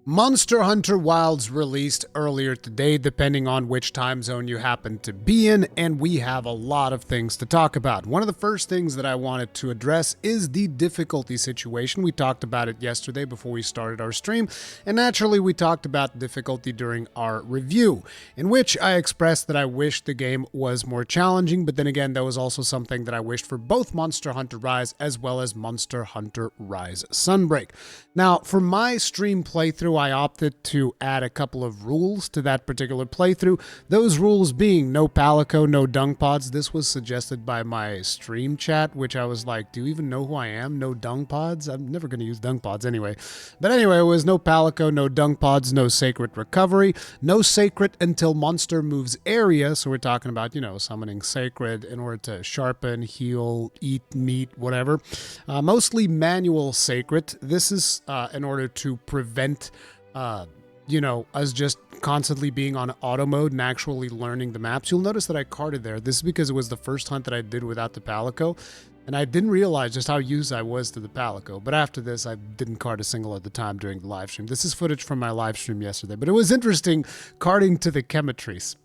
Monster Hunter Wilds released earlier today, depending on which time zone you happen to be in, and we have a lot of things to talk about. One of the first things that I wanted to address is the difficulty situation. We talked about it yesterday before we started our stream, and naturally we talked about difficulty during our review, in which I expressed that I wished the game was more challenging, but then again, that was also something that I wished for both Monster Hunter Rise as well as Monster Hunter Rise Sunbreak. Now, for my stream playthrough, I opted to add a couple of rules to that particular playthrough. Those rules being no palico, no dung pods. This was suggested by my stream chat, which I was like, do you even know who I am? No dung pods? I'm never going to use dung pods anyway. But anyway, it was no palico, no dung pods, no sacred recovery, no sacred until monster moves area. So we're talking about, summoning sacred in order to sharpen, heal, eat meat, whatever. Mostly manual sacred. This is in order to prevent us just constantly being on auto mode and actually learning the maps. You'll notice that I carded there. This is because it was the first hunt that I did without the palico, and I didn't realize just how used I was to the palico. But after this, I didn't card a single at the time during the live stream. This is footage from my live stream yesterday, but it was interesting carding to the chemetries.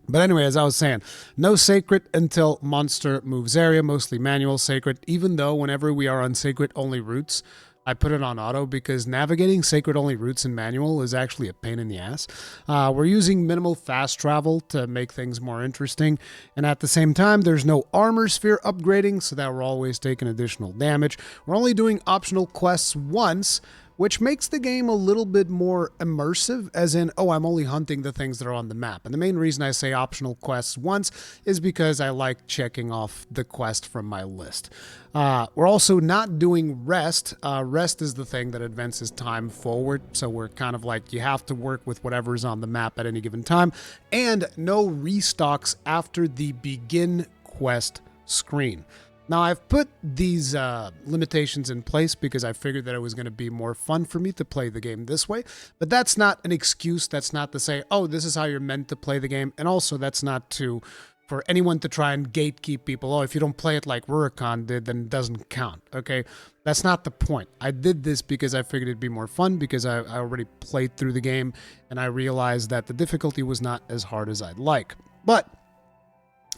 But anyway, as I was saying, no sacred until monster moves area, mostly manual sacred, even though whenever we are on sacred only routes, I put it on auto because navigating sacred-only routes in manual is actually a pain in the ass. We're using minimal fast travel to make things more interesting, and at the same time, there's no armor sphere upgrading, so that we're always taking additional damage. We're only doing optional quests once, which makes the game a little bit more immersive, as in, I'm only hunting the things that are on the map. And the main reason I say optional quests once is because I like checking off the quest from my list. We're also not doing rest. Rest is the thing that advances time forward, so we're kind of like, you have to work with whatever's on the map at any given time. And no restocks after the begin quest screen. Now, I've put these limitations in place because I figured that it was going to be more fun for me to play the game this way. But that's not an excuse. That's not to say, this is how you're meant to play the game. And also, that's not for anyone to try and gatekeep people. If you don't play it like Rurikhan did, then it doesn't count, okay? That's not the point. I did this because I figured it'd be more fun because I already played through the game and I realized that the difficulty was not as hard as I'd like. But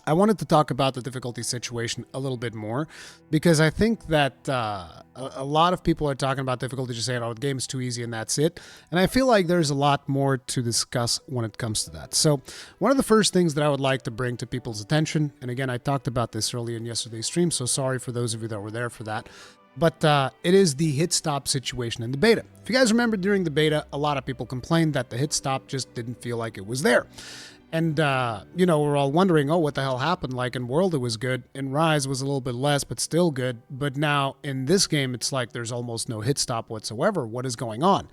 I wanted to talk about the difficulty situation a little bit more because I think that a lot of people are talking about difficulty just saying, the game's too easy and that's it. And I feel like there's a lot more to discuss when it comes to that. So one of the first things that I would like to bring to people's attention, and again, I talked about this earlier in yesterday's stream, so sorry for those of you that were there for that, but it is the hit stop situation in the beta. If you guys remember during the beta, a lot of people complained that the hit stop just didn't feel like it was there. And, we're all wondering, what the hell happened? Like, in World, it was good. In Rise, it was a little bit less, but still good. But now, in this game, it's like there's almost no hit stop whatsoever. What is going on?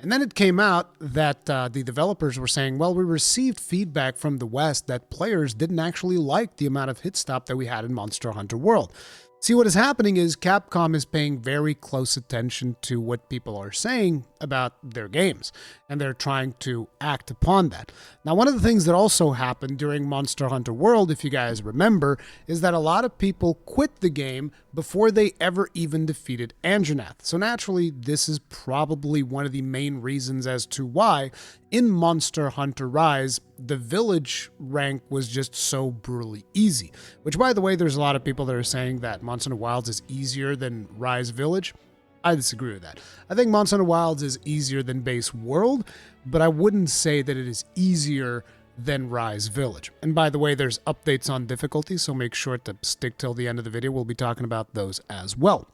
And then it came out that the developers were saying, we received feedback from the West that players didn't actually like the amount of hit stop that we had in Monster Hunter World. See, what is happening is Capcom is paying very close attention to what people are saying about their games, and they're trying to act upon that. Now, one of the things that also happened during Monster Hunter World, if you guys remember, is that a lot of people quit the game before they ever even defeated Anjanath. So naturally, this is probably one of the main reasons as to why in Monster Hunter Rise, the village rank was just so brutally easy. Which, by the way, there's a lot of people that are saying that Monster Hunter Wilds is easier than Rise Village. I disagree with that. I think Monster Hunter Wilds is easier than Base World, but I wouldn't say that it is easier than Rise Village. And by the way, there's updates on difficulty, so make sure to stick till the end of the video. We'll be talking about those as well.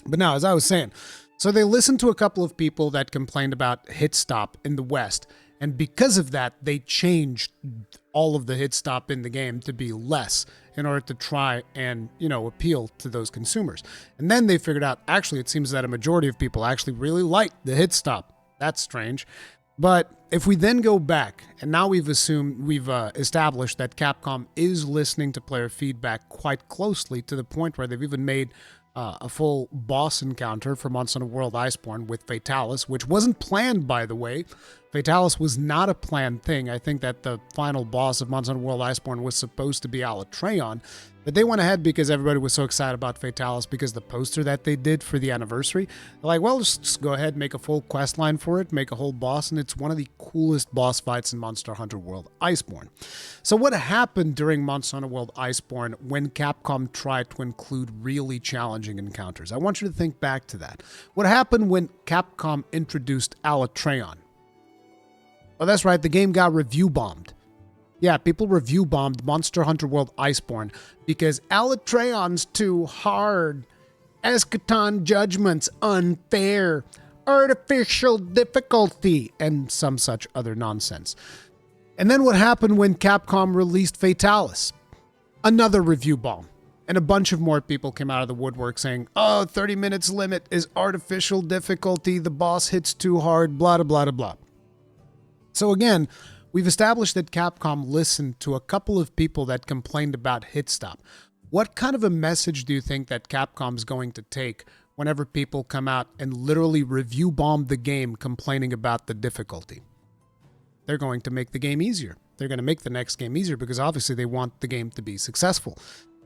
But now, as I was saying, so they listened to a couple of people that complained about hit stop in the West, and because of that, they changed all of the hit stop in the game to be less in order to try and, appeal to those consumers. And then they figured out, actually, it seems that a majority of people actually really like the hit stop. That's strange. But if we then go back, and now we've established that Capcom is listening to player feedback quite closely to the point where they've even made a full boss encounter for Monster Hunter World Iceborne with Fatalis, which wasn't planned, by the way. Fatalis was not a planned thing. I think that the final boss of Monster Hunter World Iceborne was supposed to be Alatreon, but they went ahead because everybody was so excited about Fatalis because the poster that they did for the anniversary. They're like, well, just go ahead, make a full quest line for it, make a whole boss, and it's one of the coolest boss fights in Monster Hunter World Iceborne. So what happened during Monster Hunter World Iceborne when Capcom tried to include really challenging encounters? I want you to think back to that. What happened when Capcom introduced Alatreon? Oh, that's right, the game got review bombed. Yeah, people review bombed Monster Hunter World Iceborne because Alatreon's too hard. Eschaton judgments unfair. Artificial difficulty. And some such other nonsense. And then what happened when Capcom released Fatalis? Another review bomb. And a bunch of more people came out of the woodwork saying, oh, 30 minutes limit is artificial difficulty. The boss hits too hard, blah, blah, blah, blah. So again, we've established that Capcom listened to a couple of people that complained about hit stop. What kind of a message do you think that Capcom's going to take whenever people come out and literally review bomb the game complaining about the difficulty? They're going to make the game easier. They're going to make the next game easier because obviously they want the game to be successful.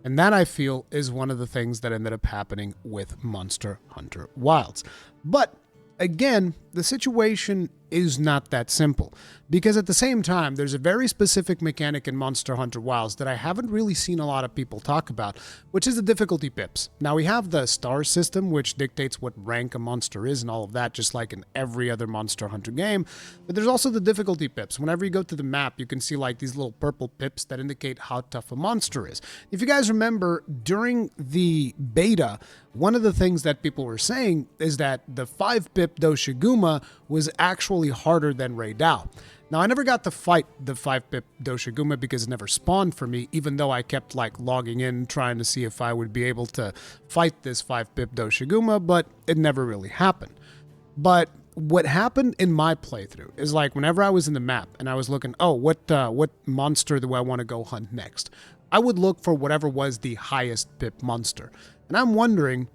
And that, I feel, is one of the things that ended up happening with Monster Hunter Wilds. But again, the situation is not that simple, because at the same time, there's a very specific mechanic in Monster Hunter Wilds that I haven't really seen a lot of people talk about, which is the difficulty pips. Now, we have the star system, which dictates what rank a monster is and all of that, just like in every other Monster Hunter game, but there's also the difficulty pips. Whenever you go to the map, you can see like these little purple pips that indicate how tough a monster is. If you guys remember, during the beta, one of the things that people were saying is that the 5-pip Doshiguma was actually harder than Raidao. Now, I never got to fight the 5-pip Doshiguma because it never spawned for me, even though I kept like logging in trying to see if I would be able to fight this 5-pip Doshiguma, but it never really happened. But what happened in my playthrough is like whenever I was in the map and I was looking, oh, what monster do I want to go hunt next? I would look for whatever was the highest pip monster. And I'm wondering,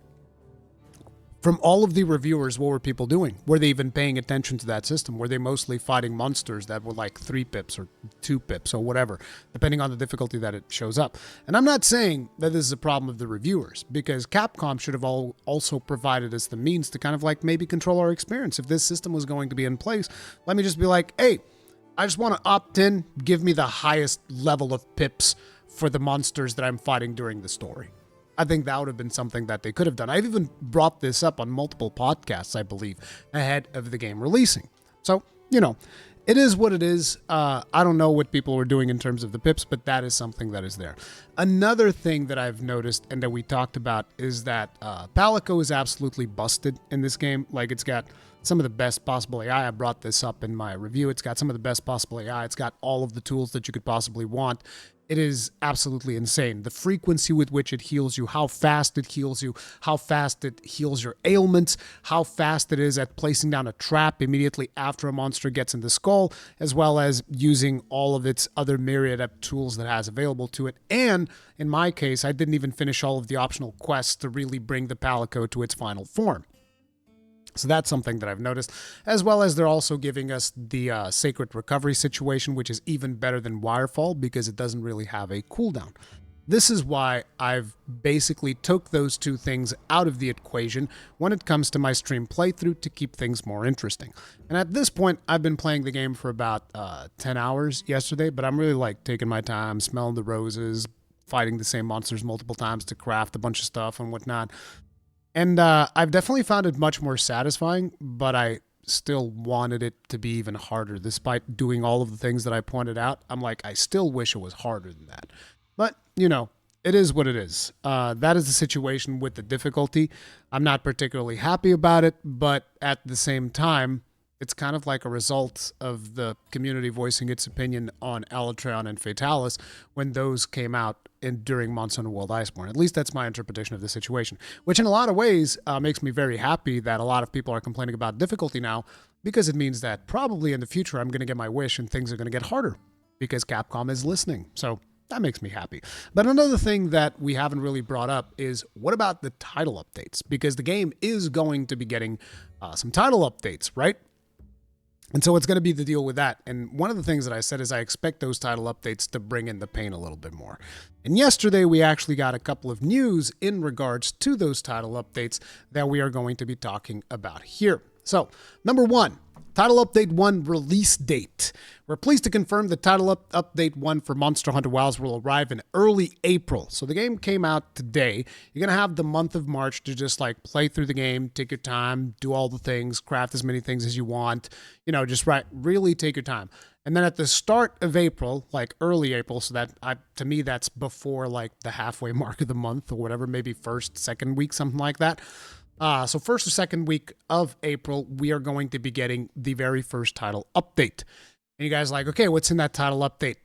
from all of the reviewers, what were people doing? Were they even paying attention to that system? Were they mostly fighting monsters that were like 3 pips or 2 pips or whatever, depending on the difficulty that it shows up? And I'm not saying that this is a problem of the reviewers, because Capcom should have also provided us the means to kind of like maybe control our experience. If this system was going to be in place, let me just be like, hey, I just want to opt in, give me the highest level of pips for the monsters that I'm fighting during the story. I think that would have been something that they could have done. I've even brought this up on multiple podcasts, I believe, ahead of the game releasing. So, you know, it is what it is. I don't know what people were doing in terms of the pips, but that is something that is there. Another thing that I've noticed and that we talked about is that Palico is absolutely busted in this game. Like, it's got some of the best possible AI. I brought this up in my review. It's got some of the best possible AI. It's got all of the tools that you could possibly want. It is absolutely insane. The frequency with which it heals you, how fast it heals you, how fast it heals your ailments, how fast it is at placing down a trap immediately after a monster gets in the skull, as well as using all of its other myriad of tools that it has available to it. And in my case, I didn't even finish all of the optional quests to really bring the Palico to its final form. So that's something that I've noticed, as well as they're also giving us the Sacred Recovery situation, which is even better than Wirefall because it doesn't really have a cooldown. This is why I've basically took those two things out of the equation when it comes to my stream playthrough to keep things more interesting. And at this point, I've been playing the game for about 10 hours yesterday, but I'm really like taking my time, smelling the roses, fighting the same monsters multiple times to craft a bunch of stuff and whatnot. And I've definitely found it much more satisfying, but I still wanted it to be even harder. Despite doing all of the things that I pointed out, I'm like, I still wish it was harder than that. But, you know, it is what it is. That is the situation with the difficulty. I'm not particularly happy about it, but at the same time, it's kind of like a result of the community voicing its opinion on Alatreon and Fatalis when those came out during Monster Hunter World Iceborne. At least that's my interpretation of the situation, which in a lot of ways makes me very happy that a lot of people are complaining about difficulty now, because it means that probably in the future I'm going to get my wish and things are going to get harder because Capcom is listening. So that makes me happy. But another thing that we haven't really brought up is, what about the title updates? Because the game is going to be getting some title updates, right? And so what's going to be the deal with that? And one of the things that I said is I expect those title updates to bring in the pain a little bit more. And yesterday we actually got a couple of news in regards to those title updates that we are going to be talking about here. So, number one, Title Update 1 release date. We're pleased to confirm that Title Update 1 for Monster Hunter Wilds will arrive in early April. So the game came out today. You're going to have the month of March to just like play through the game, take your time, do all the things, craft as many things as you want, just really take your time. And then at the start of April, like early April, so that to me that's before like the halfway mark of the month or whatever, maybe first, second week, something like that. So first or second week of April, we are going to be getting the very first title update. And you guys are like, okay, what's in that title update?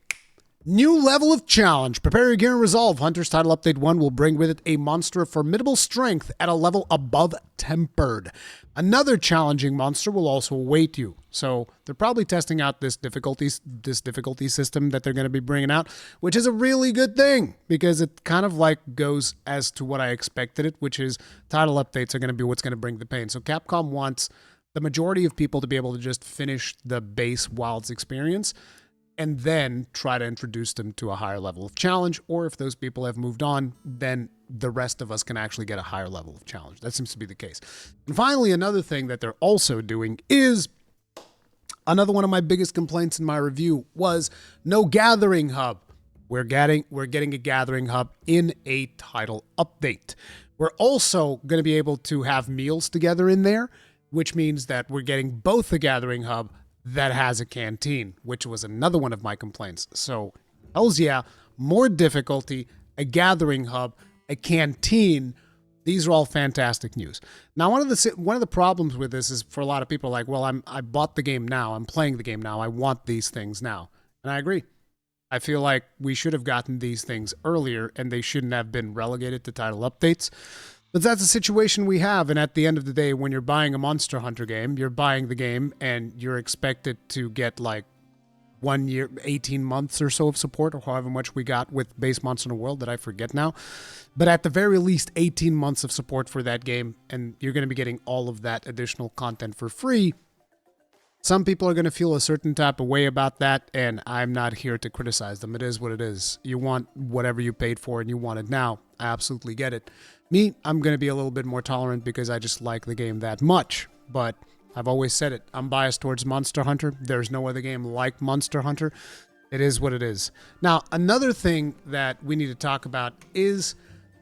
New level of challenge. Prepare your gear and resolve. Hunter's Title Update 1 will bring with it a monster of formidable strength at a level above tempered. Another challenging monster will also await you. So they're probably testing out this difficulty system that they're going to be bringing out, which is a really good thing because it kind of like goes as to what I expected it, which is title updates are going to be what's going to bring the pain. So Capcom wants the majority of people to be able to just finish the base Wilds experience and then try to introduce them to a higher level of challenge, or if those people have moved on, then the rest of us can actually get a higher level of challenge. That seems to be the case. And finally, another thing that they're also doing is, another one of my biggest complaints in my review was no gathering hub. We're getting a gathering hub in a title update. We're also going to be able to have meals together in there, which means that we're getting both the gathering hub that has a canteen, which was another one of my complaints. So, hells yeah, more difficulty, a gathering hub, a canteen. These are all fantastic news. Now, one of the problems with this is for a lot of people like, well, I bought the game now, I'm playing the game now, I want these things now. And I agree. I feel like we should have gotten these things earlier and they shouldn't have been relegated to title updates. But that's the situation we have, and at the end of the day, when you're buying a Monster Hunter game, you're buying the game, and you're expected to get like 1 year, 18 months or so of support, or however much we got with base Monster Hunter World that I forget now. But at the very least, 18 months of support for that game, and you're going to be getting all of that additional content for free. Some people are going to feel a certain type of way about that, and I'm not here to criticize them. It is what it is. You want whatever you paid for, and you want it now. I absolutely get it. Me, I'm going to be a little bit more tolerant because I just like the game that much. But I've always said it. I'm biased towards Monster Hunter. There's no other game like Monster Hunter. It is what it is. Now, another thing that we need to talk about is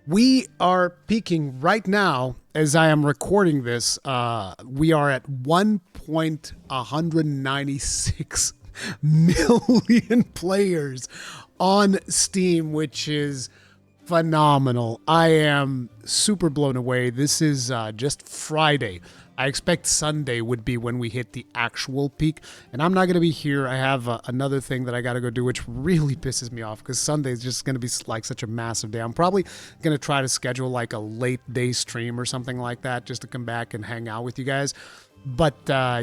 we are peaking right now as I am recording this. We are at 1.196 million players on Steam, which is phenomenal. I am super blown away. This is just Friday. I expect Sunday would be when we hit the actual peak, and I'm not going to be here. I have another thing that I got to go do, which really pisses me off because Sunday is just going to be like such a massive day. I'm probably going to try to schedule like a late day stream or something like that just to come back and hang out with you guys. But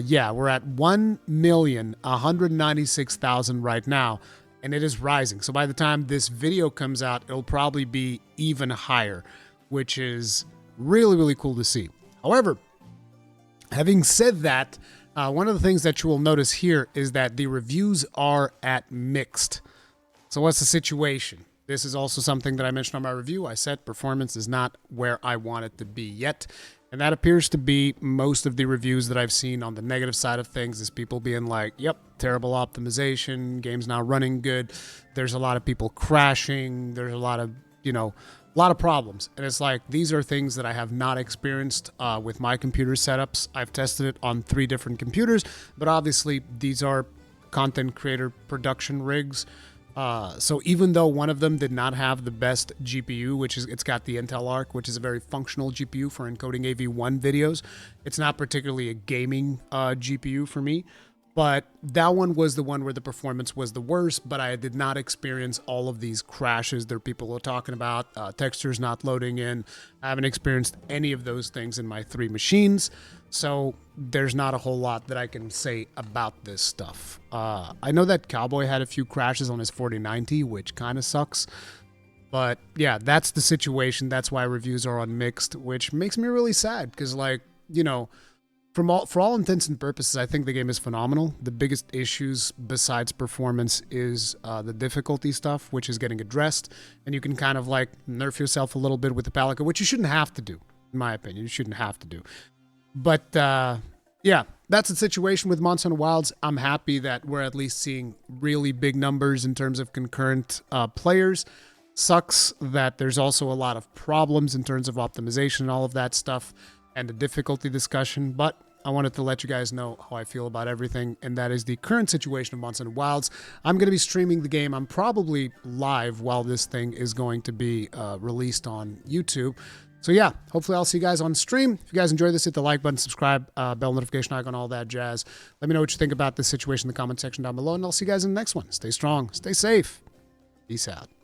yeah, we're at 1,196,000 right now. And it is rising. So by the time this video comes out, it'll probably be even higher, which is really, really cool to see. However, having said that, one of the things that you will notice here is that the reviews are at mixed. So what's the situation? This is also something that I mentioned on my review. I said performance is not where I want it to be yet. And that appears to be most of the reviews that I've seen on the negative side of things is people being like, yep, terrible optimization, game's not running good. There's a lot of people crashing. There's a lot of, a lot of problems. And it's like, these are things that I have not experienced with my computer setups. I've tested it on 3 different computers, but obviously these are content creator production rigs. So even though one of them did not have the best GPU, which is, it's got the Intel Arc, which is a very functional GPU for encoding AV1 videos, it's not particularly a gaming GPU for me. But that one was the one where the performance was the worst, but I did not experience all of these crashes that people are talking about, textures not loading in. I haven't experienced any of those things in my 3 machines, so there's not a whole lot that I can say about this stuff. I know that Cowboy had a few crashes on his 4090, which kind of sucks. But yeah, that's the situation. That's why reviews are on mixed, which makes me really sad because, like, for all intents and purposes, I think the game is phenomenal. The biggest issues besides performance is the difficulty stuff, which is getting addressed, and you can kind of like nerf yourself a little bit with the Palica, which you shouldn't have to do, in my opinion. You shouldn't have to do. But yeah, that's the situation with Monster Hunter Wilds. I'm happy that we're at least seeing really big numbers in terms of concurrent players. Sucks that there's also a lot of problems in terms of optimization and all of that stuff and the difficulty discussion, but I wanted to let you guys know how I feel about everything, and that is the current situation of Monster Hunter Wilds. I'm going to be streaming the game. I'm probably live while this thing is going to be released on YouTube. So yeah, hopefully I'll see you guys on stream. If you guys enjoyed this, hit the like button, subscribe, bell notification icon, all that jazz. Let me know what you think about this situation in the comment section down below, and I'll see you guys in the next one. Stay strong, stay safe. Peace out.